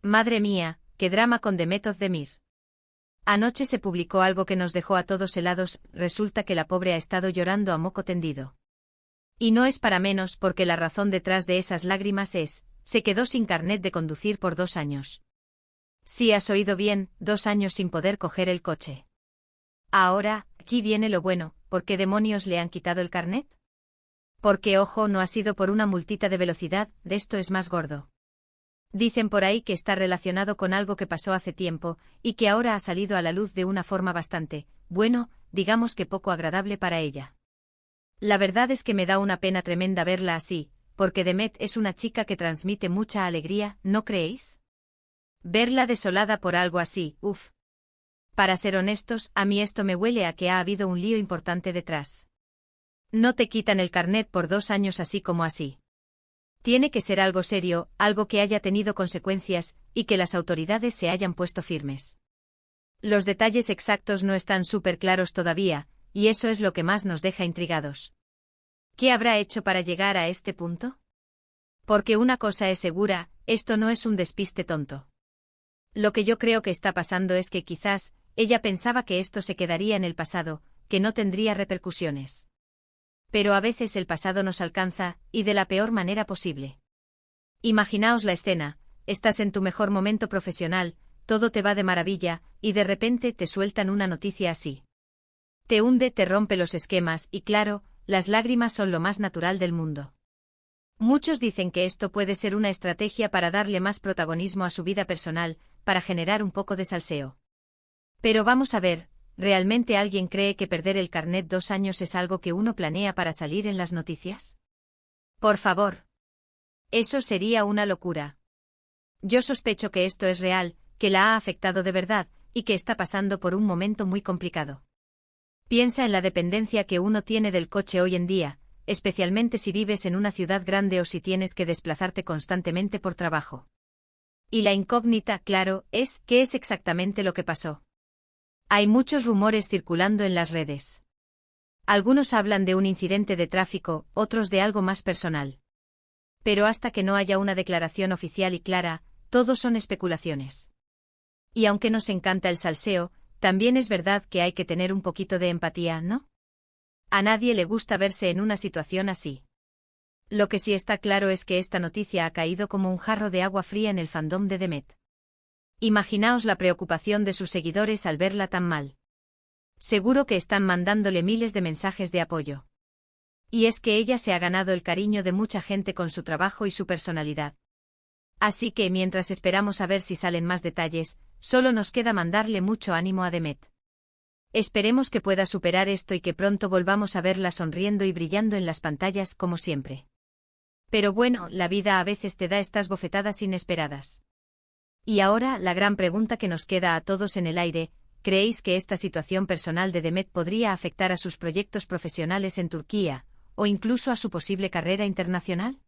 Madre mía, qué drama con Demet Özdemir. Anoche se publicó algo que nos dejó a todos helados, resulta que la pobre ha estado llorando a moco tendido. Y no es para menos porque la razón detrás de esas lágrimas se quedó sin carnet de conducir por 2 años. Sí, has oído bien, 2 años sin poder coger el coche. Ahora, aquí viene lo bueno, ¿por qué demonios le han quitado el carnet? Porque, ojo, no ha sido por una multita de velocidad, de esto es más gordo. Dicen por ahí que está relacionado con algo que pasó hace tiempo, y que ahora ha salido a la luz de una forma bastante, bueno, digamos que poco agradable para ella. La verdad es que me da una pena tremenda verla así, porque Demet es una chica que transmite mucha alegría, ¿no creéis? Verla desolada por algo así, uff. Para ser honestos, a mí esto me huele a que ha habido un lío importante detrás. No te quitan el carnet por 2 años así como así. Tiene que ser algo serio, algo que haya tenido consecuencias, y que las autoridades se hayan puesto firmes. Los detalles exactos no están súper claros todavía, y eso es lo que más nos deja intrigados. ¿Qué habrá hecho para llegar a este punto? Porque una cosa es segura, esto no es un despiste tonto. Lo que yo creo que está pasando es que quizás, ella pensaba que esto se quedaría en el pasado, que no tendría repercusiones. Pero a veces el pasado nos alcanza, y de la peor manera posible. Imaginaos la escena, estás en tu mejor momento profesional, todo te va de maravilla, y de repente te sueltan una noticia así. Te hunde, te rompe los esquemas, y claro, las lágrimas son lo más natural del mundo. Muchos dicen que esto puede ser una estrategia para darle más protagonismo a su vida personal, para generar un poco de salseo. Pero vamos a ver, ¿realmente alguien cree que perder el carnet 2 años es algo que uno planea para salir en las noticias? Por favor. Eso sería una locura. Yo sospecho que esto es real, que la ha afectado de verdad, y que está pasando por un momento muy complicado. Piensa en la dependencia que uno tiene del coche hoy en día, especialmente si vives en una ciudad grande o si tienes que desplazarte constantemente por trabajo. Y la incógnita, claro, es ¿qué es exactamente lo que pasó? Hay muchos rumores circulando en las redes. Algunos hablan de un incidente de tráfico, otros de algo más personal. Pero hasta que no haya una declaración oficial y clara, todo son especulaciones. Y aunque nos encanta el salseo, también es verdad que hay que tener un poquito de empatía, ¿no? A nadie le gusta verse en una situación así. Lo que sí está claro es que esta noticia ha caído como un jarro de agua fría en el fandom de Demet. Imaginaos la preocupación de sus seguidores al verla tan mal. Seguro que están mandándole miles de mensajes de apoyo. Y es que ella se ha ganado el cariño de mucha gente con su trabajo y su personalidad. Así que mientras esperamos a ver si salen más detalles, solo nos queda mandarle mucho ánimo a Demet. Esperemos que pueda superar esto y que pronto volvamos a verla sonriendo y brillando en las pantallas como siempre. Pero bueno, la vida a veces te da estas bofetadas inesperadas. Y ahora, la gran pregunta que nos queda a todos en el aire, ¿creéis que esta situación personal de Demet podría afectar a sus proyectos profesionales en Turquía, o incluso a su posible carrera internacional?